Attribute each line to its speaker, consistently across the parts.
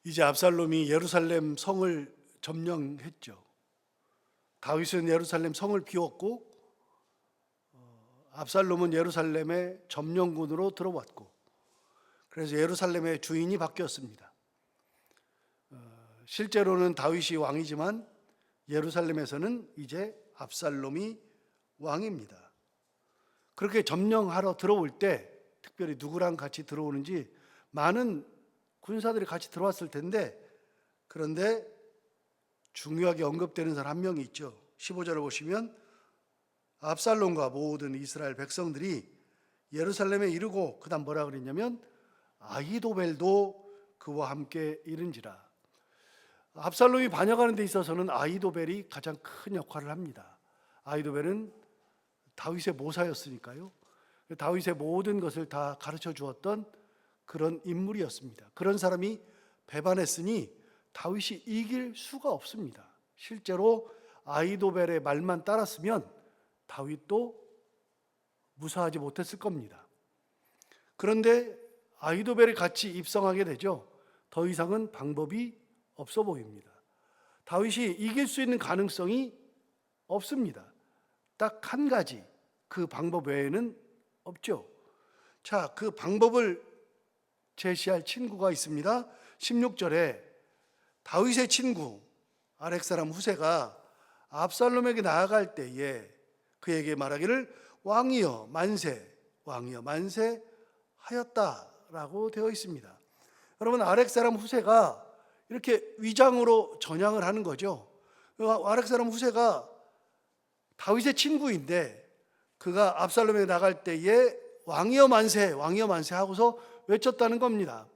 Speaker 1: 이제 압살롬이 예루살렘 성을 점령했죠. 다윗은 예루살렘 성을 비웠고 압살롬은 예루살렘의 점령군으로 들어왔고, 그래서 예루살렘의 주인이 바뀌었습니다. 실제로는 다윗이 왕이지만 예루살렘에서는 이제 압살롬이 왕입니다. 그렇게 점령하러 들어올 때 특별히 누구랑 같이 들어오는지 많은 군사들이 같이 들어왔을 텐데, 그런데 중요하게 언급되는 사람 한 명이 있죠. 15절을 보시면 압살롬과 모든 이스라엘 백성들이 예루살렘에 이르고, 그 다음 뭐라 그랬냐면 아히도벨도 그와 함께 이른지라. 압살롬이 반역하는 데 있어서는 아히도벨이 가장 큰 역할을 합니다. 아히도벨은 다윗의 모사였으니까요. 다윗의 모든 것을 다 가르쳐 주었던 그런 인물이었습니다. 그런 사람이 배반했으니 다윗이 이길 수가 없습니다. 실제로 아히도벨의 말만 따랐으면 다윗도 무사하지 못했을 겁니다. 그런데 아히도벨이 같이 입성하게 되죠. 더 이상은 방법이 없어 보입니다. 다윗이 이길 수 있는 가능성이 없습니다. 딱 한 가지, 그 방법 외에는 없죠. 자, 그 방법을 제시할 친구가 있습니다. 16절에 다윗의 친구 아렉 사람 후세가 압살롬에게 나아갈 때에 그에게 말하기를 왕이여 만세, 왕이여 만세 하였다라고 되어 있습니다. 여러분, 아렉 사람 후세가 이렇게 위장으로 전향을 하는 거죠. 아렉 사람 후세가 다윗의 친구인데 그가 압살롬에 나갈 때에 왕이여 만세, 왕이여 만세 하고서 외쳤다는 겁니다.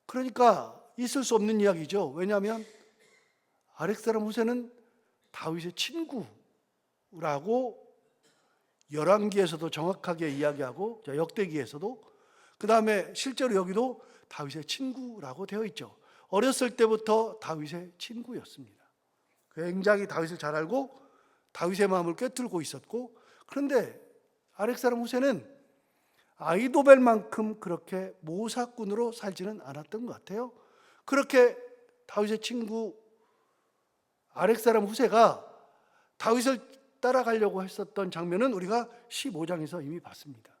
Speaker 1: 그러니까 있을 수 없는 이야기죠. 왜냐하면 아렉 사람 후세는 다윗의 친구라고 열왕기에서도 정확하게 이야기하고, 역대기에서도, 그 다음에 실제로 여기도 다윗의 친구라고 되어 있죠. 어렸을 때부터 다윗의 친구였습니다. 굉장히 다윗을 잘 알고 다윗의 마음을 꿰뚫고 있었고, 그런데 아렉 사람 후세는 아히도벨만큼 그렇게 모사꾼으로 살지는 않았던 것 같아요. 그렇게 다윗의 친구 아렉 사람 후세가 다윗을 따라가려고 했었던 장면은 우리가 15장에서 이미 봤습니다.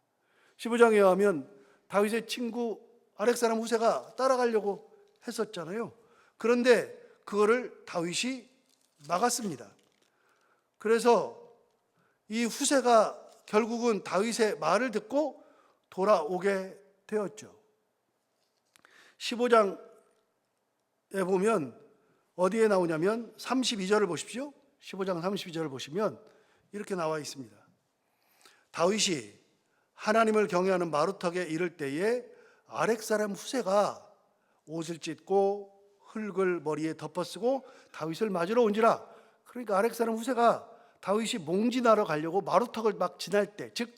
Speaker 1: 15장에 의하면 다윗의 친구 아렉 사람 후세가 따라가려고 했었잖아요. 그런데 그거를 다윗이 막았습니다. 그래서 이 후세가 결국은 다윗의 말을 듣고 돌아오게 되었죠. 15장에 보면 어디에 나오냐면 32절을 보십시오. 15장 32절을 보시면 이렇게 나와 있습니다. 다윗이 하나님을 경외하는 마루턱에 이를 때에 아렉 사람 후세가 옷을 찢고 흙을 머리에 덮어쓰고 다윗을 맞으러 온지라. 그러니까 아렉 사람 후세가 다윗이 몽진하러 가려고 마루턱을 막 지날 때, 즉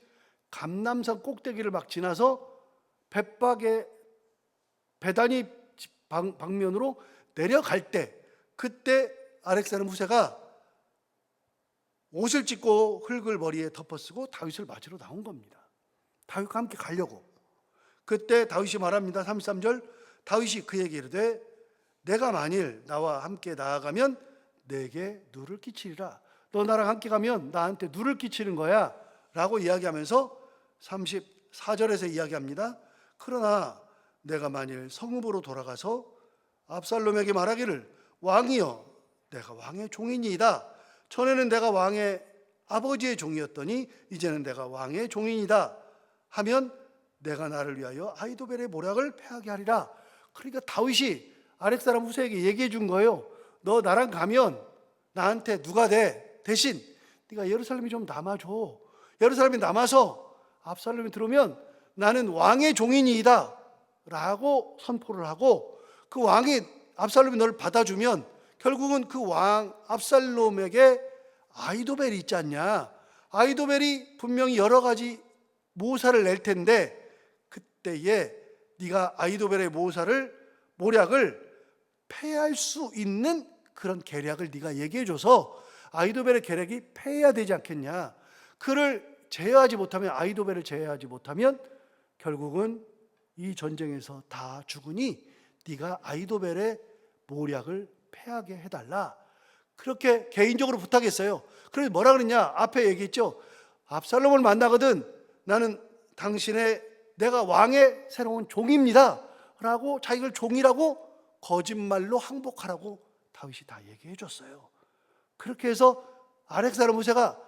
Speaker 1: 감람산 꼭대기를 막 지나서 벳박의 베다니 방면으로 내려갈 때, 그때 아렉 사람 후세가 옷을 찢고 흙을 머리에 덮어쓰고 다윗을 맞으러 나온 겁니다. 다윗과 함께 가려고. 그때 다윗이 말합니다. 33절, 다윗이 그에게 이르되 내가 만일 나와 함께 나아가면 내게 누를 끼치리라. 너 나랑 함께 가면 나한테 누를 끼치는 거야 라고 이야기하면서 34절에서 이야기합니다. 그러나 내가 만일 성읍으로 돌아가서 압살롬에게 말하기를 왕이여 내가 왕의 종이니이다. 전에는 내가 왕의 아버지의 종이었더니 이제는 내가 왕의 종이니이다 하면 내가 나를 위하여 아히도벨의 모략을 패하게 하리라. 그러니까 다윗이 아렉 사람 후세에게 얘기해 준 거예요. 너 나랑 가면 나한테 누가 돼? 대신 네가 예루살렘에 좀 남아줘. 예루살렘에 남아서 압살롬이 들어오면 나는 왕의 종이니이다 라고 선포를 하고, 그 왕이 압살롬이 너를 받아주면 결국은 그 왕 압살롬에게 아히도벨이 있지 않냐. 아히도벨이 분명히 여러 가지 모사를 낼 텐데 그때에 네가 아히도벨의 모략을 패할 수 있는 그런 계략을 네가 얘기해줘서 아히도벨의 계략이 패해야 되지 않겠냐. 그를 제어하지 못하면, 아히도벨을 제어하지 못하면 결국은 이 전쟁에서 다 죽으니 네가 아이도벨의 모략을 패하게 해달라. 그렇게 개인적으로 부탁했어요. 그래서 뭐라 그랬냐? 앞에 얘기했죠. 압살롬을 만나거든 나는 내가 왕의 새로운 종입니다 라고 자기를 종이라고 거짓말로 항복하라고 다윗이 다 얘기해 줬어요. 그렇게 해서 아렉사람 후세가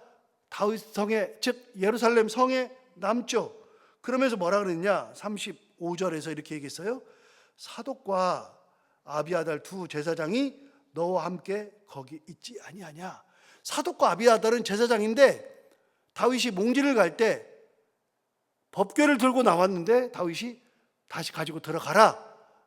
Speaker 1: 다윗 성에, 즉 예루살렘 성에 남죠. 그러면서 뭐라 그랬냐? 35절에서 이렇게 얘기했어요. 사독과 아비아달 두 제사장이 너와 함께 거기 있지 아니하냐. 사독과 아비아달은 제사장인데 다윗이 몽지를 갈 때 법궤를 들고 나왔는데 다윗이 다시 가지고 들어가라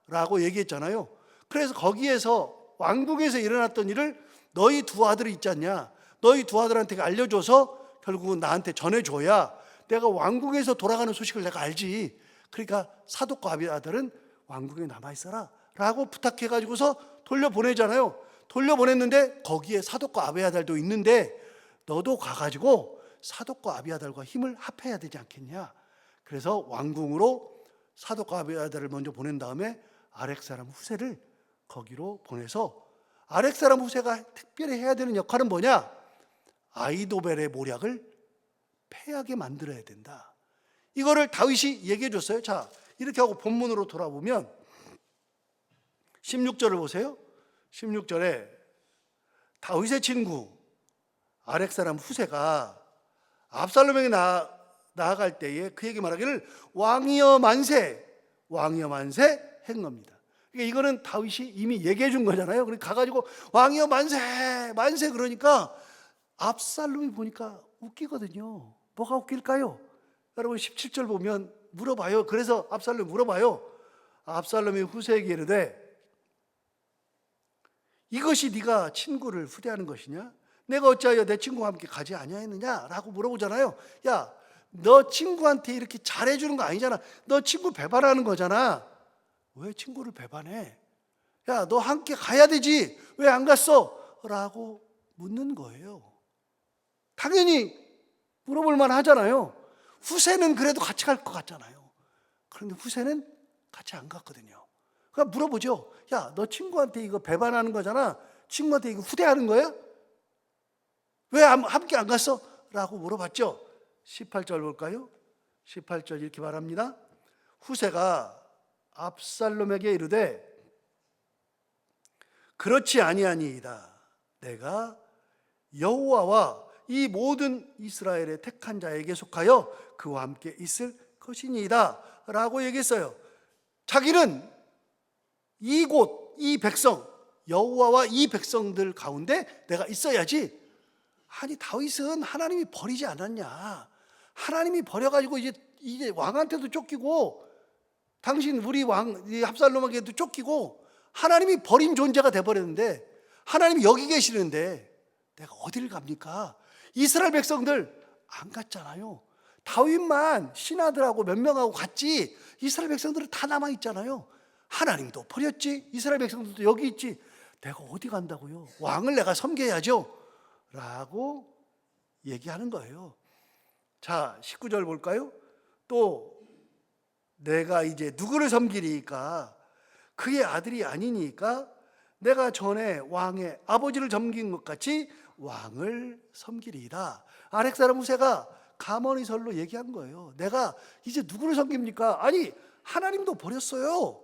Speaker 1: 라고 얘기했잖아요. 그래서 거기에서 왕궁에서 일어났던 일을 너희 두 아들이 있지 않냐, 너희 두 아들한테 알려줘서 결국은 나한테 전해줘야 내가 왕궁에서 돌아가는 소식을 내가 알지. 그러니까 사독과 아비아달은 왕궁에 남아있어라 라고 부탁해가지고서 돌려보내잖아요. 돌려보냈는데 거기에 사독과 아비아달도 있는데 너도 가가지고 사독과 아비아달과 힘을 합해야 되지 않겠냐. 그래서 왕궁으로 사독과 아비아달을 먼저 보낸 다음에 아렉 사람 후세를 거기로 보내서 아렉 사람 후세가 특별히 해야 되는 역할은 뭐냐? 아이도벨의 모략을 패하게 만들어야 된다. 이거를 다윗이 얘기해 줬어요. 자, 이렇게 하고 본문으로 돌아보면 16절을 보세요. 16절에 다윗의 친구 아렉 사람 후세가 압살롬에게 나아갈 때에 그에게 말하기를 왕이여 만세, 왕이여 만세 한 겁니다. 그러니까 이거는 다윗이 이미 얘기해 준 거잖아요. 그러니까 가가지고 왕이여 만세, 만세 그러니까 압살롬이 보니까 웃기거든요. 뭐가 웃길까요? 여러분 17절 보면 물어봐요. 그래서 압살롬이 물어봐요. 압살롬이 후세에게 이르되 이것이 네가 친구를 후대하는 것이냐? 내가 어찌하여 내 친구와 함께 가지 아니하였느냐? 라고 물어보잖아요. 야, 너 친구한테 이렇게 잘해주는 거 아니잖아. 너 친구 배반하는 거잖아. 왜 친구를 배반해? 야, 너 함께 가야 되지. 왜 안 갔어? 라고 묻는 거예요. 당연히 물어볼 만 하잖아요. 후세는 그래도 같이 갈 것 같잖아요. 그런데 후세는 같이 안 갔거든요. 그러니까 물어보죠. 야, 너 친구한테 이거 배반하는 거잖아. 친구한테 이거 후대하는 거야? 왜 함께 안 갔어? 라고 물어봤죠. 18절 볼까요? 18절 이렇게 말합니다. 후세가 압살롬에게 이르되 그렇지 아니하니이다. 내가 여호와와 이 모든 이스라엘의 택한 자에게 속하여 그와 함께 있을 것이니이다 라고 얘기했어요. 자기는 이곳, 이 백성, 여호와와 이 백성들 가운데 내가 있어야지. 아니 다윗은 하나님이 버리지 않았냐. 하나님이 버려가지고 이제 왕한테도 쫓기고 당신 우리 왕 압살롬에게도 쫓기고 하나님이 버린 존재가 돼버렸는데 하나님이 여기 계시는데 내가 어디를 갑니까? 이스라엘 백성들 안 갔잖아요. 다윗만 신하들하고 몇 명하고 갔지 이스라엘 백성들은 다 남아있잖아요. 하나님도 버렸지. 이스라엘 백성들도 여기 있지. 내가 어디 간다고요? 왕을 내가 섬겨야죠 라고 얘기하는 거예요. 자, 19절 볼까요? 또 내가 이제 누구를 섬기리까? 그의 아들이 아니니까 내가 전에 왕의 아버지를 섬긴 것 같이 왕을 섬기리이다. 아렉 사람 후세가 가머니설로 얘기한 거예요. 내가 이제 누구를 섬깁니까? 아니 하나님도 버렸어요.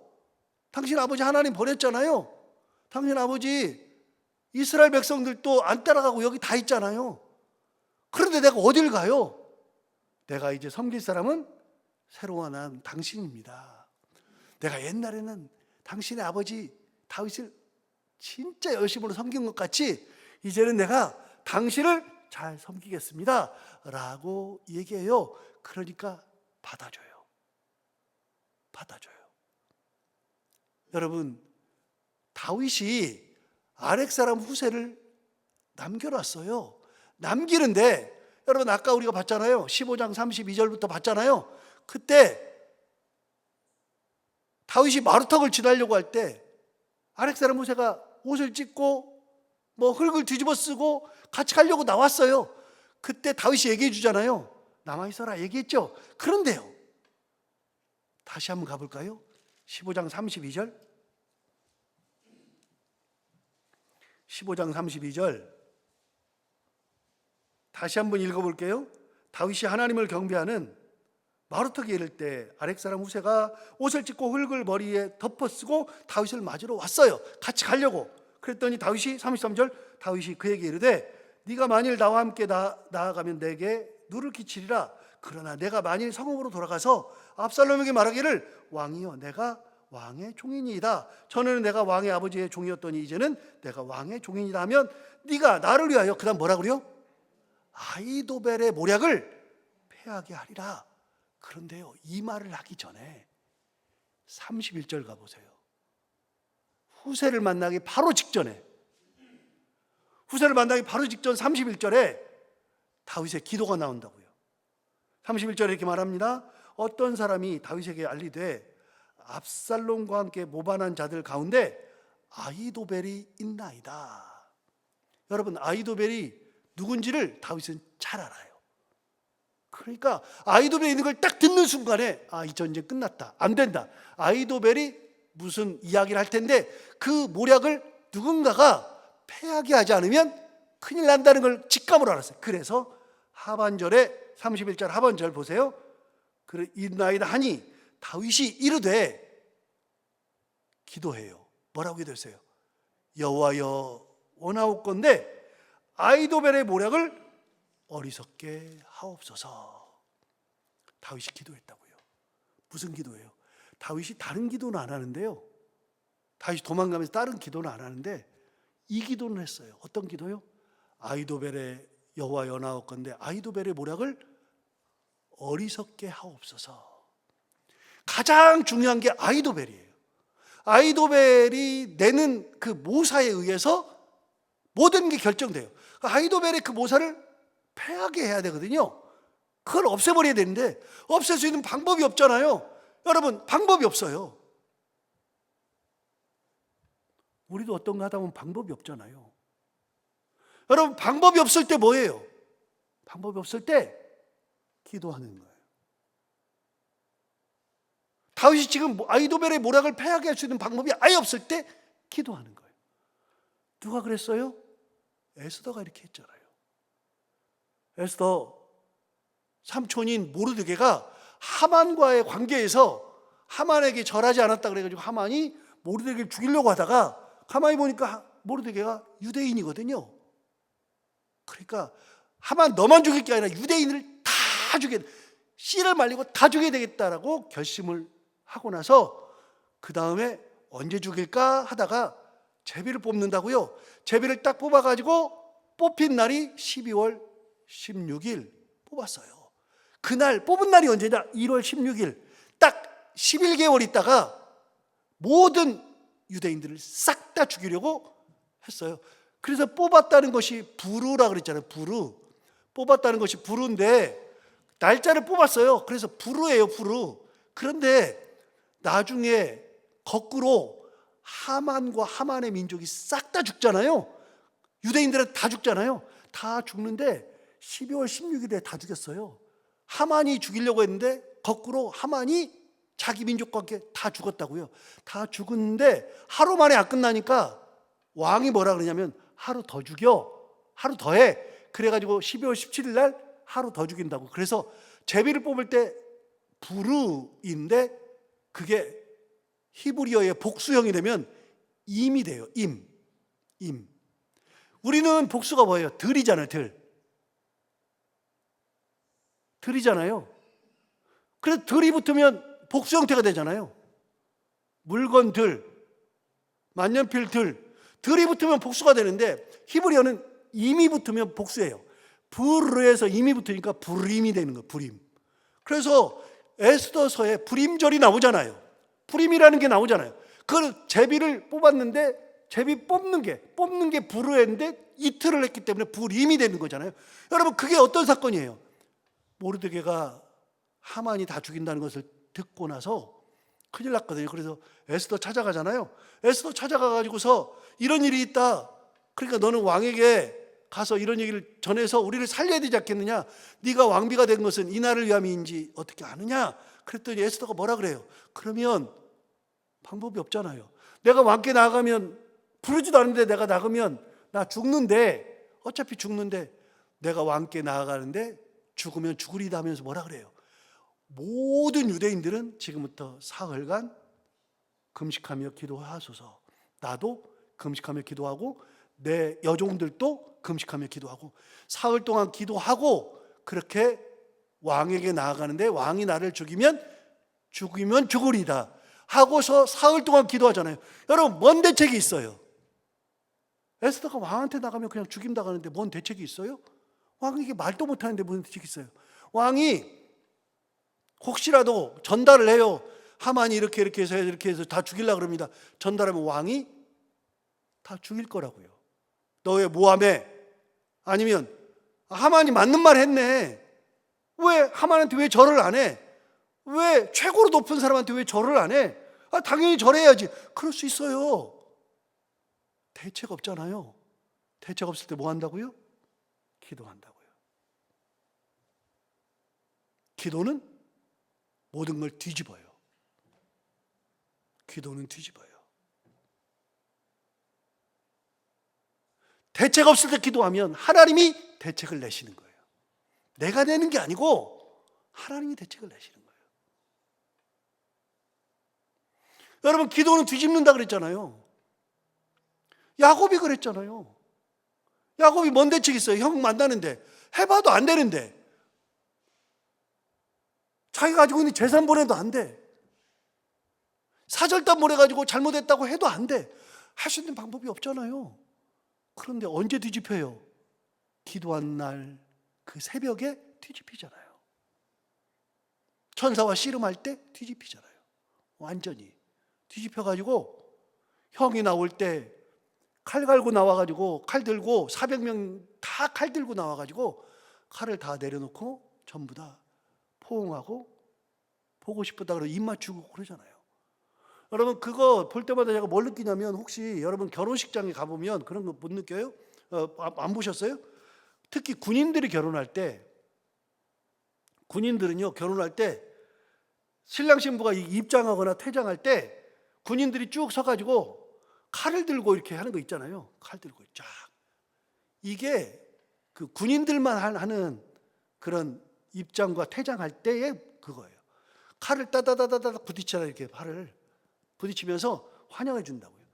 Speaker 1: 당신 아버지 하나님 버렸잖아요. 당신 아버지 이스라엘 백성들도 안 따라가고 여기 다 있잖아요. 그런데 내가 어딜 가요? 내가 이제 섬길 사람은 새로 난 당신입니다. 내가 옛날에는 당신의 아버지 다윗을 진짜 열심으로 섬긴 것 같이 이제는 내가 당신을 잘 섬기겠습니다 라고 얘기해요. 그러니까 받아줘요. 여러분, 다윗이 아렉 사람 후세를 남겨놨어요. 남기는데 여러분 아까 우리가 봤잖아요. 15장 32절부터 봤잖아요. 그때 다윗이 마루턱을 지나려고 할 때 아렉 사람 후세가 옷을 찢고 뭐 흙을 뒤집어 쓰고 같이 가려고 나왔어요. 그때 다윗이 얘기해 주잖아요. 남아있어라 얘기했죠. 그런데요, 다시 한번 가볼까요? 15장 32절 15장 32절 다시 한번 읽어볼게요. 다윗이 하나님을 경배하는 마루터기에 이를 때 아렉사람 후세가 옷을 찢고 흙을 머리에 덮어쓰고 다윗을 맞으러 왔어요. 같이 가려고. 그랬더니 다윗이 33절 다윗이 그에게 이르되 네가 만일 나와 함께 나아가면 내게 누를 끼치리라. 그러나 내가 만일 성읍으로 돌아가서 압살롬에게 말하기를 왕이여 내가 왕의 종이니이다. 전에는 내가 왕의 아버지의 종이었더니 이제는 내가 왕의 종이니이다 하면 네가 나를 위하여 그 다음 뭐라 그래요? 아히도벨의 모략을 패하게 하리라. 그런데요, 이 말을 하기 전에 31절 가보세요. 후세를 만나기 바로 직전에, 후세를 만나기 바로 직전 31절에 다윗의 기도가 나온다고요. 31절에 이렇게 말합니다. 어떤 사람이 다윗에게 알리되 압살롬과 함께 모반한 자들 가운데 아히도벨이 있나이다. 여러분, 아히도벨이 누군지를 다윗은 잘 알아요. 그러니까 아히도벨이 있는 걸 딱 듣는 순간에 이 전쟁 끝났다, 안 된다. 아히도벨이 무슨 이야기를 할 텐데 그 모략을 누군가가 패하게 하지 않으면 큰일 난다는 걸 직감으로 알았어요. 그래서 하반절에 31절 하반절 보세요. 있나이다 하니 다윗이 이르되 기도해요. 뭐라고 기도했어요? 여호와여 원하옵건대 아히도벨의 모략을 어리석게 하옵소서. 다윗이 기도했다고요. 무슨 기도예요? 다윗이 다른 기도는 안 하는데요, 다윗이 도망가면서 다른 기도는 안 하는데 이 기도는 했어요. 어떤 기도요? 아히도벨의 여호와 원하옵건대 아히도벨의 모략을 어리석게 하옵소서. 가장 중요한 게 아히도벨이에요. 아히도벨이 내는 그 모사에 의해서 모든 게 결정돼요. 아히도벨의 그 모사를 패하게 해야 되거든요. 그걸 없애버려야 되는데 없앨 수 있는 방법이 없잖아요. 여러분, 방법이 없어요. 우리도 어떤 거 하다 보면 방법이 없잖아요. 여러분, 방법이 없을 때 뭐예요? 방법이 없을 때 기도하는 거예요. 다윗이 지금 아히도벨의 모략을 패하게 할 수 있는 방법이 아예 없을 때 기도하는 거예요. 누가 그랬어요? 에스더가 이렇게 했잖아요. 에스더 삼촌인 모르드게가 하만과의 관계에서 하만에게 절하지 않았다 그래가지고 하만이 모르드게를 죽이려고 하다가 가만히 보니까 모르드게가 유대인이거든요. 그러니까 하만 너만 죽일 게 아니라 유대인을 다 죽여야 돼, 씨를 말리고 다 죽여야 되겠다라고 결심을 하고 나서 그 다음에 언제 죽일까 하다가 제비를 뽑는다고요. 제비를 딱 뽑아가지고 뽑힌 날이 12월 16일 뽑았어요. 그날 뽑은 날이 언제냐? 1월 16일. 딱 11개월 있다가 모든 유대인들을 싹 다 죽이려고 했어요. 그래서 뽑았다는 것이 부르라 그랬잖아요. 부르. 뽑았다는 것이 부르인데 날짜를 뽑았어요. 그래서 부르예요, 부르. 그런데 나중에 거꾸로 하만과 하만의 민족이 싹 다 죽잖아요. 유대인들은 다 죽잖아요. 다 죽는데 12월 16일에 다 죽였어요. 하만이 죽이려고 했는데 거꾸로 하만이 자기 민족과 함께 다 죽었다고요. 다 죽었는데 하루 만에 안 끝나니까 왕이 뭐라 그러냐면 하루 더 죽여, 하루 더 해. 그래가지고 12월 17일 날 하루 더 죽인다고. 그래서 제비를 뽑을 때 부르인데 그게 히브리어의 복수형이 되면 임이 돼요. 임. 우리는 복수가 뭐예요? 들이잖아요. 들이잖아요. 그래서 들이 붙으면 복수 형태가 되잖아요. 물건 들, 만년필 들이 붙으면 복수가 되는데 히브리어는 임이 붙으면 복수예요. 부르에서 임이 붙으니까 불임이 되는 거예요. 불임. 그래서 에스더서에 불임절이 나오잖아요. 불임이라는 게 나오잖아요. 그 제비를 뽑았는데 제비 뽑는 게 부르인데 이틀을 했기 때문에 불임이 되는 거잖아요. 여러분, 그게 어떤 사건이에요? 모르드게가 하만이 다 죽인다는 것을 듣고 나서 큰일 났거든요. 그래서 에스더 찾아가잖아요. 에스더 찾아가가지고서 이런 일이 있다. 그러니까 너는 왕에게 가서 이런 얘기를 전해서 우리를 살려야 되지 않겠느냐? 네가 왕비가 된 것은 이 날을 위함인지 어떻게 아느냐? 그랬더니 에스더가 뭐라 그래요? 그러면 방법이 없잖아요. 내가 왕께 나가면 부르지도 않는데 내가 나가면 나 죽는데, 어차피 죽는데 내가 왕께 나아가는데 죽으면 죽으리다 하면서 뭐라 그래요? 모든 유대인들은 지금부터 사흘간 금식하며 기도하소서. 나도 금식하며 기도하고 내 여종들도 금식하며 기도하고 사흘 동안 기도하고 그렇게 왕에게 나아가는데 왕이 나를 죽이면 죽으리다 하고서 사흘 동안 기도하잖아요. 여러분, 뭔 대책이 있어요? 에스더가 왕한테 나가면 그냥 죽임 당하는데 뭔 대책이 있어요? 왕이 이게 말도 못하는데 무슨 대책이 있어요? 왕이 혹시라도 전달을 해요. 하만이 이렇게 해서 다 죽이려고 그럽니다. 전달하면 왕이 다 죽일 거라고요. 너 왜 모함해? 아니면 하만이 맞는 말 했네. 왜 하만한테 왜 절을 안 해? 왜 최고로 높은 사람한테 왜 절을 안 해? 당연히 절해야지. 그럴 수 있어요. 대책 없잖아요. 대책 없을 때 뭐 한다고요? 기도한다고요. 기도는 모든 걸 뒤집어요. 기도는 뒤집어요. 대책 없을 때 기도하면 하나님이 대책을 내시는 거예요. 내가 내는 게 아니고 하나님이 대책을 내시는 거예요. 여러분, 기도는 뒤집는다 그랬잖아요. 야곱이 그랬잖아요. 야곱이 뭔 대책이 있어요? 형 만나는데 해봐도 안 되는데 자기가 가지고 있는 재산 보내도 안 돼. 사절단 보내가지고 잘못했다고 해도 안 돼. 할 수 있는 방법이 없잖아요. 그런데 언제 뒤집혀요? 기도한 날 그 새벽에 뒤집히잖아요. 천사와 씨름할 때 뒤집히잖아요. 완전히 뒤집혀가지고 형이 나올 때 칼 갈고 나와가지고 칼 들고 400명 다 칼 들고 나와가지고 칼을 다 내려놓고 전부 다 포옹하고 보고 싶다 그러고 입 맞추고 그러잖아요. 여러분, 그거 볼 때마다 제가 뭘 느끼냐면, 혹시 여러분 결혼식장에 가보면 그런 거 못 느껴요? 안 보셨어요? 특히 군인들이 결혼할 때, 군인들은요 결혼할 때 신랑 신부가 입장하거나 퇴장할 때 군인들이 쭉 서가지고 칼을 들고 이렇게 하는 거 있잖아요. 칼 들고 쫙. 이게 그 군인들만 하는 그런 입장과 퇴장할 때의 그거예요. 칼을 따다다다다 부딪혀라, 이렇게 팔을 부딪히면서 환영해 준다고요.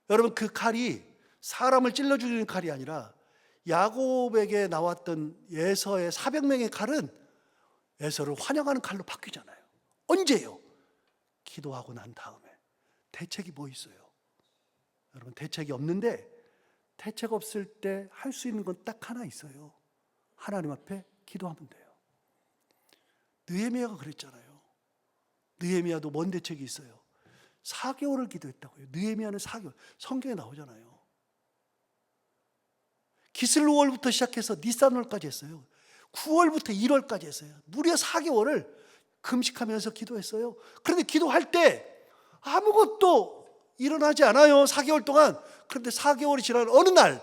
Speaker 1: 여러분, 그 칼이 사람을 찔러 죽이는 칼이 아니라 야곱에게 나왔던 에서의 400명의 칼은 에서를 환영하는 칼로 바뀌잖아요. 언제요? 기도하고 난 다음에. 대책이 뭐 있어요? 여러분, 대책이 없는데, 대책 없을 때 할 수 있는 건 딱 하나 있어요. 하나님 앞에 기도하면 돼요. 느헤미야가 그랬잖아요. 느헤미야도 뭔 대책이 있어요? 4개월을 기도했다고요. 느헤미야는 4개월. 성경에 나오잖아요. 기슬루월부터 시작해서 니산월까지 했어요. 9월부터 1월까지 했어요. 무려 4개월을 금식하면서 기도했어요. 그런데 기도할 때 아무것도 일어나지 않아요. 4개월 동안. 그런데 4개월이 지난 어느 날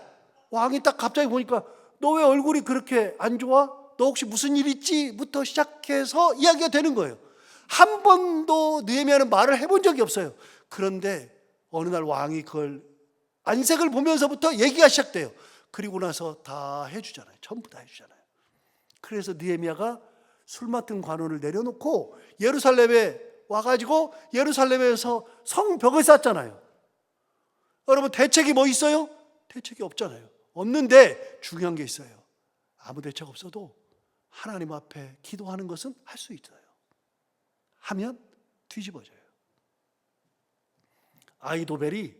Speaker 1: 왕이 딱 갑자기 보니까 너 왜 얼굴이 그렇게 안 좋아? 너 혹시 무슨 일 있지? 부터 시작해서 이야기가 되는 거예요. 한 번도 느헤미야는 말을 해본 적이 없어요. 그런데 어느 날 왕이 그걸 안색을 보면서부터 얘기가 시작돼요. 그리고 나서 다 해주잖아요. 전부 다 해주잖아요. 그래서 느헤미야가 술 맡은 관원을 내려놓고 예루살렘에 와가지고 예루살렘에서 성벽을 쌓잖아요. 여러분, 대책이 뭐 있어요? 대책이 없잖아요. 없는데 중요한 게 있어요. 아무 대책 없어도 하나님 앞에 기도하는 것은 할 수 있어요. 하면 뒤집어져요. 아히도벨이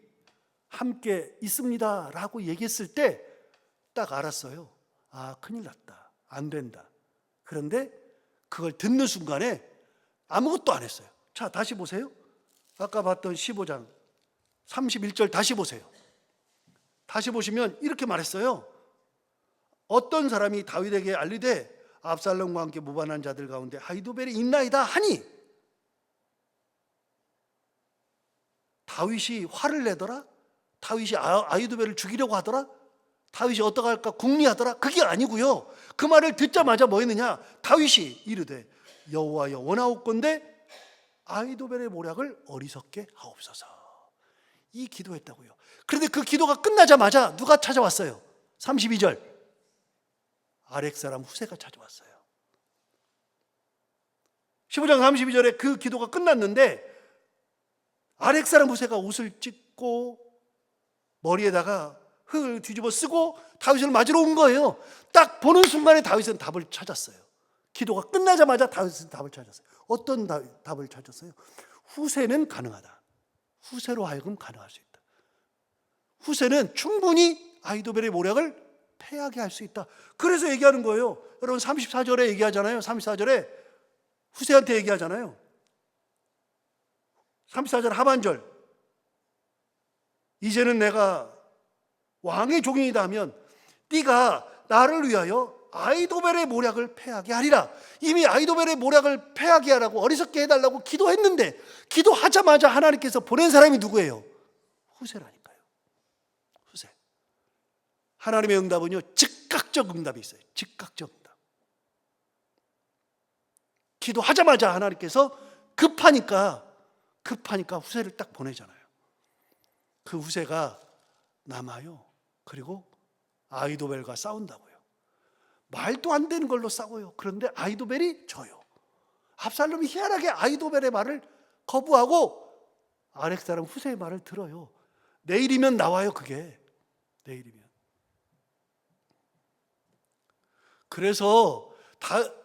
Speaker 1: 함께 있습니다 라고 얘기했을 때 딱 알았어요. 아, 큰일 났다. 안 된다. 그런데 그걸 듣는 순간에 아무것도 안 했어요. 자, 다시 보세요. 아까 봤던 15장 31절 다시 보세요. 다시 보시면 이렇게 말했어요. 어떤 사람이 다윗에게 알리되 압살롬과 함께 무반한 자들 가운데 아히도벨이 있나이다 하니 다윗이 화를 내더라? 다윗이 아히도벨을 죽이려고 하더라? 다윗이 어떡할까 궁리하더라? 그게 아니고요. 그 말을 듣자마자 뭐 했느냐? 다윗이 이르되 여호와여 원하옵건대 아히도벨의 모략을 어리석게 하옵소서. 이 기도했다고요. 그런데 그 기도가 끝나자마자 누가 찾아왔어요? 32절. 아렉 사람 후세가 찾아왔어요. 15장 32절에 그 기도가 끝났는데 아렉 사람 후세가 옷을 찢고 머리에다가 흙을 뒤집어 쓰고 다윗을 맞으러 온 거예요. 딱 보는 순간에 다윗은 답을 찾았어요. 기도가 끝나자마자 다윗은 답을 찾았어요. 어떤 답을 찾았어요? 후세는 가능하다. 후세로 하여금 가능할 수 있다. 후세는 충분히 아히도벨의 모략을 패하게 할 수 있다. 그래서 얘기하는 거예요. 여러분 34절에 얘기하잖아요. 34절에 후세한테 얘기하잖아요. 34절 하반절. 이제는 내가 왕의 종이다 하면 네가 나를 위하여 아히도벨의 모략을 패하게 하리라. 이미 아히도벨의 모략을 패하게 하라고 어리석게 해달라고 기도했는데 기도하자마자 하나님께서 보낸 사람이 누구예요? 후세라니까요. 후세. 하나님의 응답은요 즉각적 응답이 있어요. 즉각적 응답. 기도하자마자 하나님께서 급하니까 후세를 딱 보내잖아요. 그 후세가 남아요. 그리고 아히도벨과 싸운다고요. 말도 안 되는 걸로 싸워요. 그런데 아히도벨이 져요. 압살롬이 희한하게 아히도벨의 말을 거부하고 아렉 사람 후세의 말을 들어요. 내일이면 나와요. 그게 내일이면. 그래서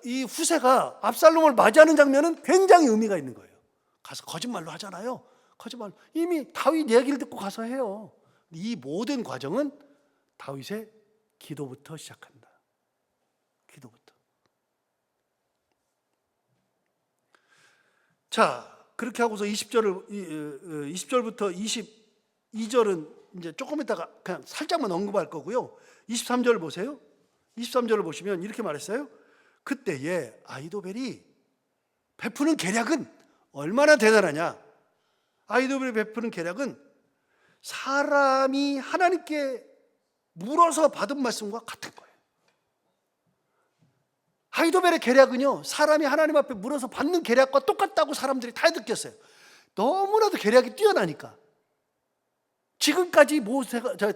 Speaker 1: 이 후세가 압살롬을 맞이하는 장면은 굉장히 의미가 있는 거예요. 가서 거짓말로 하잖아요. 거짓말. 이미 다윗 얘기를 듣고 가서 해요. 이 모든 과정은 다윗의 기도부터 시작한다. 기도부터. 자, 그렇게 하고서 20절부터 22절은 이제 조금 있다가 그냥 살짝만 언급할 거고요. 23절 보세요. 23절을 보시면 이렇게 말했어요. 그때에 아히도벨이 베푸는 계략은 얼마나 대단하냐. 아히도벨이 베푸는 계략은 사람이 하나님께 물어서 받은 말씀과 같은 거예요. 아히도벨의 계략은요 사람이 하나님 앞에 물어서 받는 계략과 똑같다고 사람들이 다 느꼈어요. 너무나도 계략이 뛰어나니까. 지금까지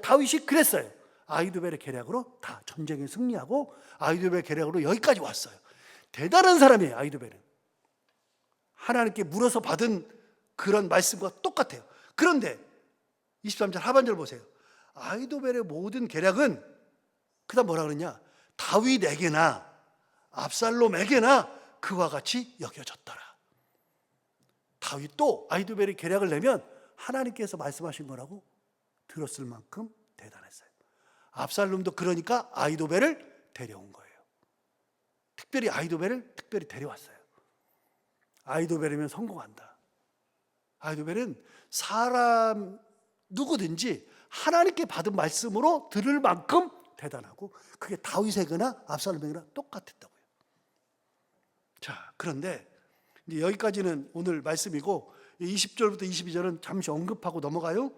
Speaker 1: 다윗이 그랬어요. 아히도벨의 계략으로 다 전쟁에 승리하고 아히도벨의 계략으로 여기까지 왔어요. 대단한 사람이에요. 아히도벨은 하나님께 물어서 받은 그런 말씀과 똑같아요. 그런데 23절 하반절 보세요. 아히도벨의 모든 계략은 그다음 뭐라 그러냐, 다윗에게나 압살롬에게나 그와 같이 여겨졌더라. 다윗도 아히도벨이 계략을 내면 하나님께서 말씀하신 거라고 들었을 만큼 대단했어요. 압살롬도 그러니까 아히도벨을 데려온 거예요. 특별히 아히도벨을 특별히 데려왔어요. 아히도벨이면 성공한다. 아히도벨은 사람 누구든지 하나님께 받은 말씀으로 들을 만큼 대단하고 그게 다윗에게나 압살롬에게나 똑같았다고요. 자, 그런데 이제 여기까지는 오늘 말씀이고 20절부터 22절은 잠시 언급하고 넘어가요.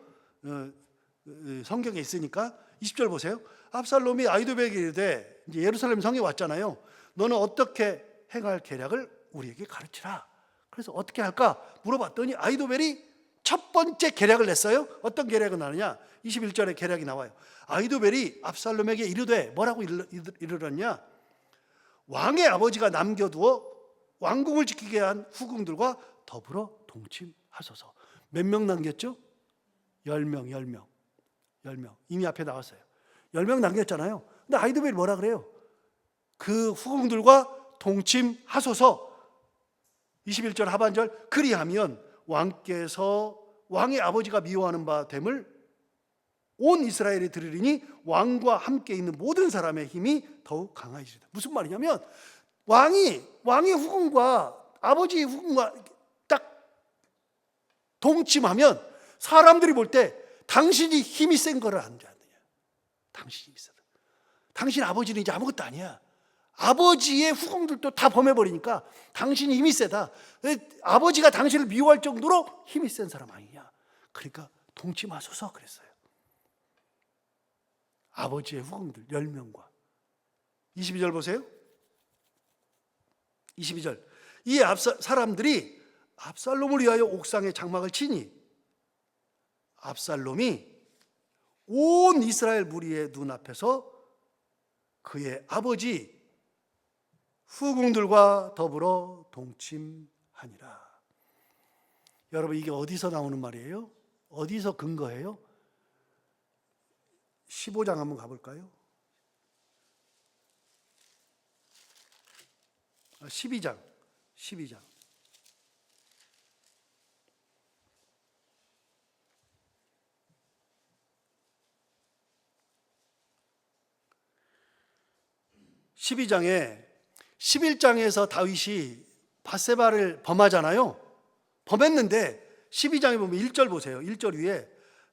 Speaker 1: 성경에 있으니까 20절 보세요. 압살롬이 아히도벨에게 이르되 이제 예루살렘 성에 왔잖아요. 너는 어떻게 행할 계략을 우리에게 가르치라. 그래서 어떻게 할까 물어봤더니 아히도벨이 첫 번째 계략을 냈어요. 어떤 계략을 나느냐? 21절에 계략이 나와요. 아히도벨이 압살롬에게 이르되 뭐라고 이르렀냐? 왕의 아버지가 남겨두어 왕궁을 지키게 한 후궁들과 더불어 동침하소서. 몇 명 남겼죠? 10명. 이미 앞에 나왔어요. 10명 남겼잖아요. 근데 아히도벨이 뭐라 그래요? 그 후궁들과 동침하소서. 21절 하반절, 그리하면 왕께서 왕의 아버지가 미워하는 바 됨을 온 이스라엘이 들으리니 왕과 함께 있는 모든 사람의 힘이 더욱 강하리라. 무슨 말이냐면 왕의 후궁과 아버지의 후궁과 딱 동침하면 사람들이 볼 때 당신이 힘이 센 거를 아느냐. 당신이 힘이 세다. 당신 아버지는 이제 아무것도 아니야. 아버지의 후궁들도 다 범해버리니까 당신이 힘이 세다. 아버지가 당신을 미워할 정도로 힘이 센 사람 아니냐. 그러니까 동침하소서 그랬어요. 아버지의 후궁들 10명과 22절 보세요. 22절, 이 사람들이 압살롬을 위하여 옥상에 장막을 치니 압살롬이 온 이스라엘 무리의 눈앞에서 그의 아버지 후궁들과 더불어 동침하니라. 여러분, 이게 어디서 나오는 말이에요? 어디서 근거해요? 15장 한번 가볼까요? 12장 12장에 11장에서 다윗이 밧세바를 범하잖아요. 범했는데 12장에 보면 1절 보세요. 1절 위에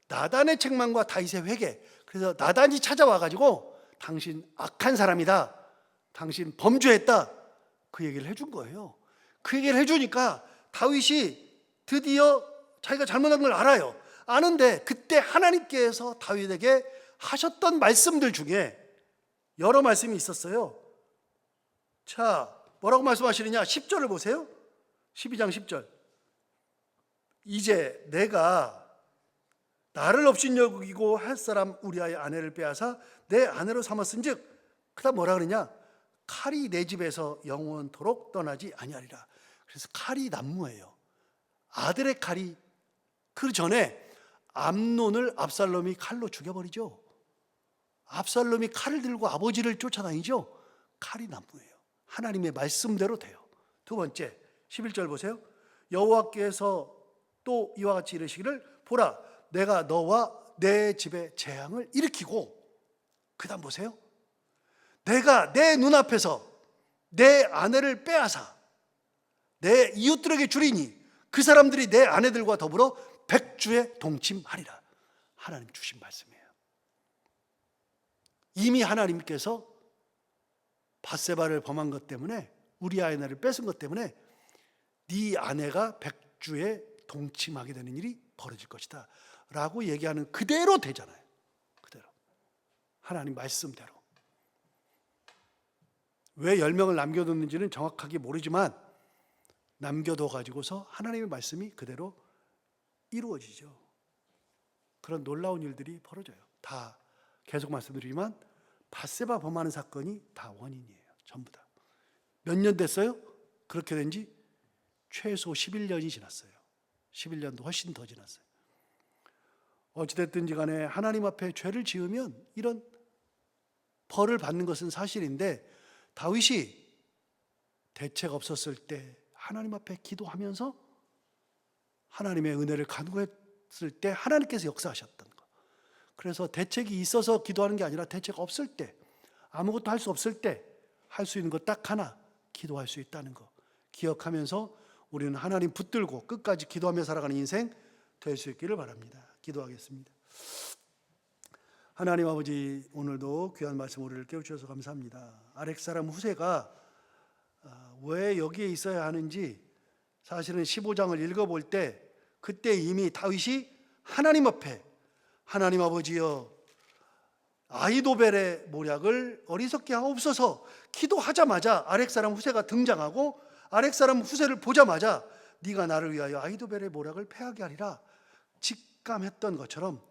Speaker 1: 나단의 책망과 다윗의 회개. 그래서 나단이 찾아와 가지고 당신 악한 사람이다, 당신 범죄했다, 그 얘기를 해준 거예요. 그 얘기를 해주니까 다윗이 드디어 자기가 잘못한 걸 알아요. 아는데 그때 하나님께서 다윗에게 하셨던 말씀들 중에 여러 말씀이 있었어요. 자, 뭐라고 말씀하시느냐? 10절을 보세요. 12장 10절. 이제 내가 나를 업신여기고 할 사람 우리아의 아내를 빼앗아 내 아내로 삼았은즉, 그다음 뭐라 그러냐? 칼이 내 집에서 영원토록 떠나지 아니하리라. 그래서 칼이 난무예요. 아들의 칼이. 그 전에 암논을 압살롬이 칼로 죽여버리죠. 압살롬이 칼을 들고 아버지를 쫓아다니죠. 칼이 난무예요. 하나님의 말씀대로 돼요. 두 번째 11절 보세요. 여호와께서 또 이와 같이 이르시기를, 보라 내가 너와 내 집에 재앙을 일으키고, 그 다음 보세요. 내가 내 눈앞에서 내 아내를 빼앗아 내 이웃들에게 주리니 그 사람들이 내 아내들과 더불어 백주에 동침하리라. 하나님 주신 말씀이에요. 이미 하나님께서 밧세바를 범한 것 때문에, 우리아의 아내를 뺏은 것 때문에 네 아내가 백주에 동침하게 되는 일이 벌어질 것이다 라고 얘기하는 그대로 되잖아요. 그대로 하나님 말씀대로. 왜 10명을 남겨뒀는지는 정확하게 모르지만 남겨둬 가지고서 하나님의 말씀이 그대로 이루어지죠. 그런 놀라운 일들이 벌어져요. 다 계속 말씀드리지만 밧세바 범하는 사건이 다 원인이에요. 전부 다. 몇 년 됐어요? 그렇게 된 지 최소 11년이 지났어요. 11년도 훨씬 더 지났어요. 어찌됐든지 간에 하나님 앞에 죄를 지으면 이런 벌을 받는 것은 사실인데, 다윗이 대책 없었을 때 하나님 앞에 기도하면서 하나님의 은혜를 간구했을 때 하나님께서 역사하셨던 것. 그래서 대책이 있어서 기도하는 게 아니라 대책 없을 때, 아무것도 할 수 없을 때 할 수 있는 것 딱 하나, 기도할 수 있다는 거 기억하면서 우리는 하나님 붙들고 끝까지 기도하며 살아가는 인생 될 수 있기를 바랍니다. 기도하겠습니다. 하나님 아버지, 오늘도 귀한 말씀 우리를 깨우쳐서 감사합니다. 아렉 사람 후세가 왜 여기에 있어야 하는지 사실은 15장을 읽어볼 때 그때 이미 다윗이 하나님 앞에, 하나님 아버지여 아히도벨의 모략을 어리석게 하옵소서 기도하자마자 아렉 사람 후세가 등장하고, 아렉 사람 후세를 보자마자 네가 나를 위하여 아히도벨의 모략을 패하게 하리라 직감했던 것처럼,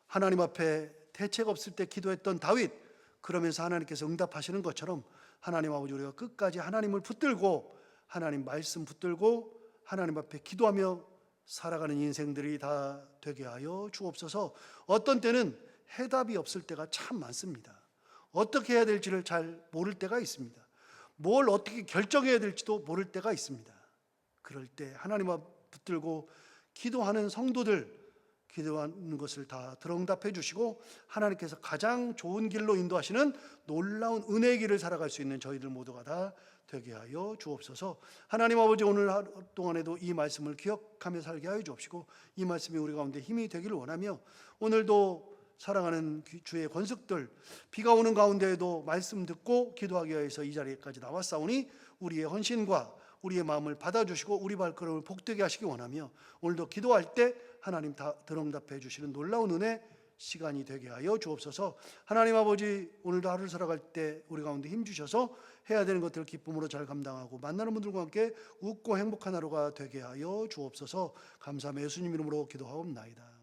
Speaker 1: 하나님 앞에 대책 없을 때 기도했던 다윗, 그러면서 하나님께서 응답하시는 것처럼 하나님 아버지, 우리가 끝까지 하나님을 붙들고 하나님 말씀 붙들고 하나님 앞에 기도하며 살아가는 인생들이 다 되게 하여 주옵소서. 어떤 때는 해답이 없을 때가 참 많습니다. 어떻게 해야 될지를 잘 모를 때가 있습니다. 뭘 어떻게 결정해야 될지도 모를 때가 있습니다. 그럴 때 하나님 앞 붙들고 기도하는 성도들, 기도하는 것을 다 들응답해 주시고 하나님께서 가장 좋은 길로 인도하시는 놀라운 은혜의 길을 살아갈 수 있는 저희들 모두가 다 되게 하여 주옵소서. 하나님 아버지, 오늘 하루 동안에도 이 말씀을 기억하며 살게 하여 주옵시고 이 말씀이 우리 가운데 힘이 되기를 원하며, 오늘도 사랑하는 주의 권속들, 비가 오는 가운데에도 말씀 듣고 기도하기 위해서 이 자리까지 나왔사오니 우리의 헌신과 우리의 마음을 받아주시고 우리 발걸음을 복되게 하시기 원하며, 오늘도 기도할 때 하나님 다 들응답해 주시는 놀라운 은혜 시간이 되게 하여 주옵소서. 하나님 아버지, 오늘도 하루를 살아갈 때 우리 가운데 힘주셔서 해야 되는 것들을 기쁨으로 잘 감당하고 만나는 분들과 함께 웃고 행복한 하루가 되게 하여 주옵소서. 감사하며 예수님 이름으로 기도하옵나이다.